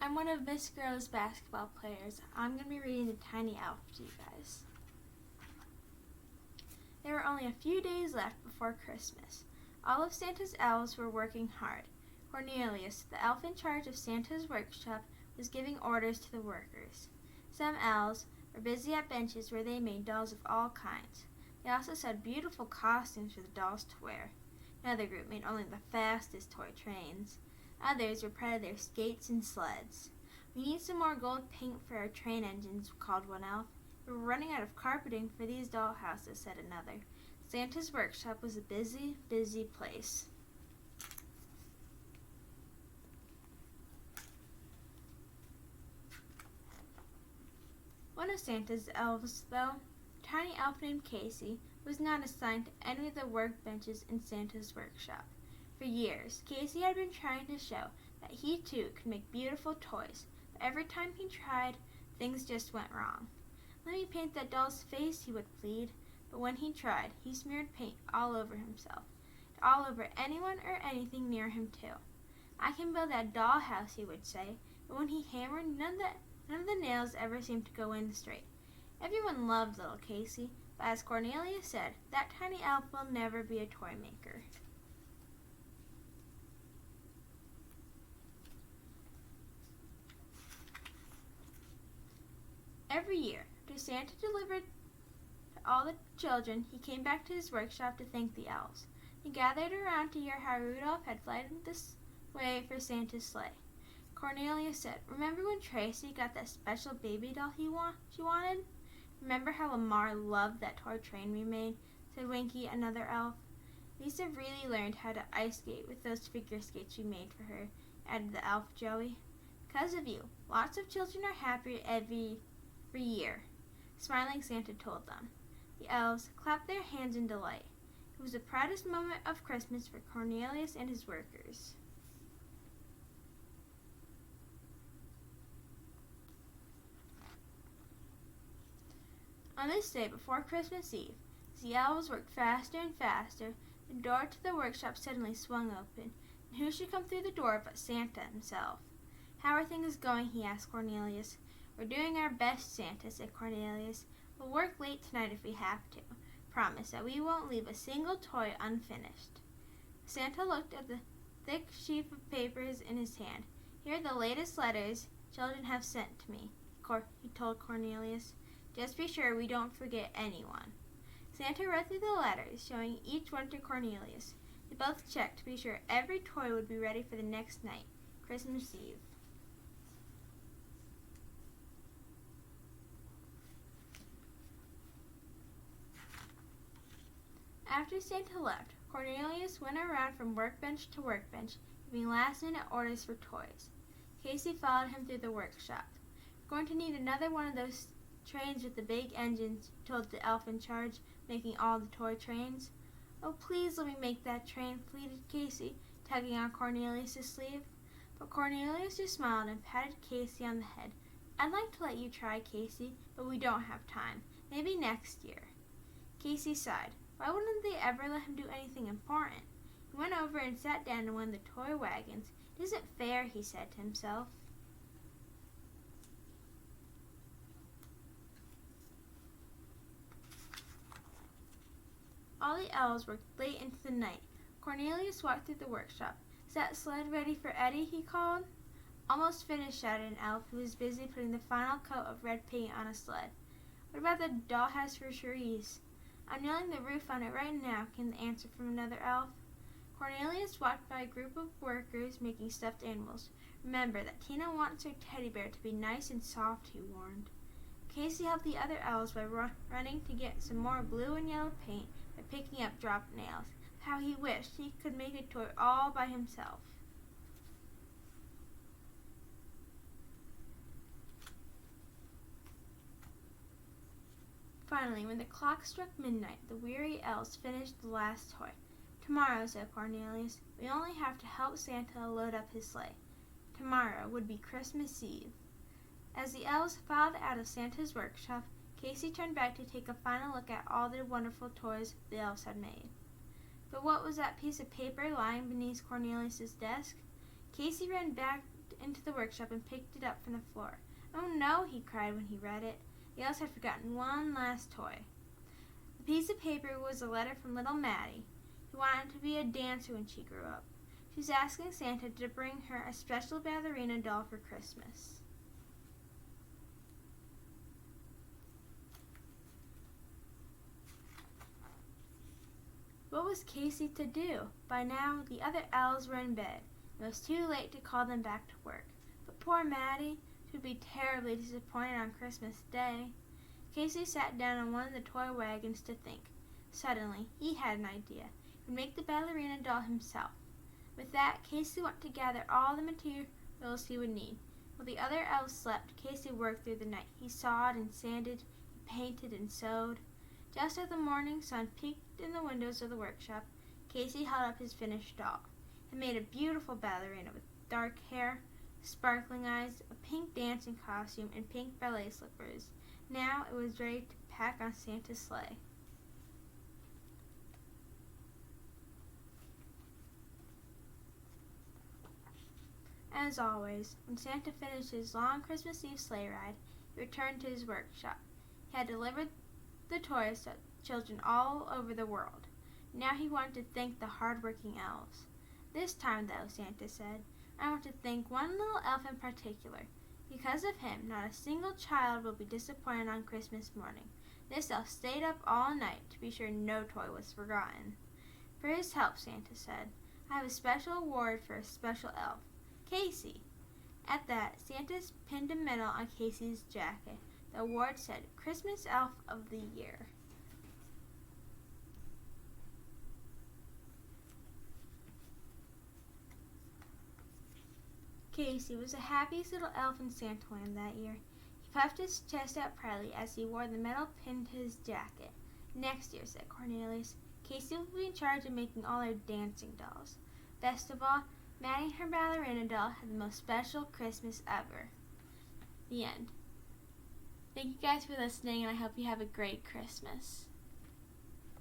I'm one of Miss Girl's basketball players. I'm going to be reading The Tiny Elf to you guys. There were only a few days left before Christmas. All of Santa's elves were working hard. Cornelius, the elf in charge of Santa's workshop, was giving orders to the workers. Some elves were busy at benches where they made dolls of all kinds. They also sewed beautiful costumes for the dolls to wear. Another group made only the fastest toy trains. Others were proud of their skates and sleds. "We need some more gold paint for our train engines," called one elf. "We're running out of carpeting for these dollhouses," said another. Santa's workshop was a busy, busy place. One of Santa's elves, though, a tiny elf named Casey, was not assigned to any of the workbenches in Santa's workshop. For years, Casey had been trying to show that he too could make beautiful toys, but every time he tried, things just went wrong. "Let me paint that doll's face," he would plead, but when he tried, he smeared paint all over himself, and all over anyone or anything near him too. "I can build that dollhouse," he would say, but when he hammered, none of the nails ever seemed to go in straight. Everyone loved little Casey, but as Cornelius said, that tiny elf will never be a toy maker. Every year, after Santa delivered to all the children, he came back to his workshop to thank the elves. They gathered around to hear how Rudolph had lighted this way for Santa's sleigh. Cornelius said, "Remember when Tracy got that special baby doll she wanted?" "Remember how Lamar loved that toy train we made?" said Winky, another elf. "Lisa really learned how to ice skate with those figure skates we made for her," added the elf Joey. "Because of you, lots of children are happier every year," smiling Santa told them. The elves clapped their hands in delight. It was the proudest moment of Christmas for Cornelius and his workers. On this day before Christmas Eve, as the elves worked faster and faster, the door to the workshop suddenly swung open, and who should come through the door but Santa himself. "How are things going?" he asked Cornelius. "We're doing our best, Santa," said Cornelius. "We'll work late tonight if we have to. Promise that we won't leave a single toy unfinished." Santa looked at the thick sheaf of papers in his hand. "Here are the latest letters children have sent to me," he told Cornelius. "Just be sure we don't forget anyone." Santa read through the letters, showing each one to Cornelius. They both checked to be sure every toy would be ready for the next night, Christmas Eve. After Santa left, Cornelius went around from workbench to workbench, giving last-minute orders for toys. Casey followed him through the workshop. "We're going to need another one of those trains with the big engines," he told the elf in charge, making all the toy trains. "Oh, please let me make that train," pleaded Casey, tugging on Cornelius' sleeve. But Cornelius just smiled and patted Casey on the head. "I'd like to let you try, Casey, but we don't have time. Maybe next year." Casey sighed. Why wouldn't they ever let him do anything important? He went over and sat down in one of the toy wagons. "It isn't fair," he said to himself. All the elves worked late into the night. Cornelius walked through the workshop. "Is that sled ready for Eddie?" he called. "Almost finished," shouted an elf who was busy putting the final coat of red paint on a sled. "What about the dollhouse for Cherise?" "I'm nailing the roof on it right now," came the answer from another elf. Cornelius walked by a group of workers making stuffed animals. "Remember that Tina wants her teddy bear to be nice and soft," he warned. Casey helped the other elves by running to get some more blue and yellow paint by picking up dropped nails. How he wished he could make a toy all by himself. Finally, when the clock struck midnight, the weary elves finished the last toy. "Tomorrow," said Cornelius, "we only have to help Santa load up his sleigh." Tomorrow would be Christmas Eve. As the elves filed out of Santa's workshop, Casey turned back to take a final look at all the wonderful toys the elves had made. But what was that piece of paper lying beneath Cornelius's desk? Casey ran back into the workshop and picked it up from the floor. "Oh no," he cried when he read it. The elves had forgotten one last toy. The piece of paper was a letter from little Maddie, who wanted to be a dancer when she grew up. She was asking Santa to bring her a special ballerina doll for Christmas. What was Casey to do? By now, the other elves were in bed. It was too late to call them back to work. But poor Maddie, she would be terribly disappointed on Christmas Day. Casey sat down on one of the toy wagons to think. Suddenly, he had an idea. He would make the ballerina doll himself. With that, Casey went to gather all the materials he would need. While the other elves slept, Casey worked through the night. He sawed and sanded, he painted and sewed. Just as the morning sun peeked in the windows of the workshop, Casey held up his finished doll. He made a beautiful ballerina with dark hair, sparkling eyes, a pink dancing costume, and pink ballet slippers. Now it was ready to pack on Santa's sleigh. As always, when Santa finished his long Christmas Eve sleigh ride, he returned to his workshop. He had delivered the toys to children all over the world. Now he wanted to thank the hard-working elves. "This time, though," Santa said, "I want to thank one little elf in particular. Because of him, not a single child will be disappointed on Christmas morning. This elf stayed up all night to be sure no toy was forgotten." "For his help," Santa said, "I have a special award for a special elf, Casey." At that, Santa pinned a medal on Casey's jacket. The award said, "Christmas Elf of the Year." Casey was the happiest little elf in Santaland that year. He puffed his chest out proudly as he wore the medal pinned to his jacket. "Next year," said Cornelius, "Casey will be in charge of making all our dancing dolls. Best of all, Maddie and her ballerina doll had the most special Christmas ever." The end. Thank you guys for listening, and I hope you have a great Christmas.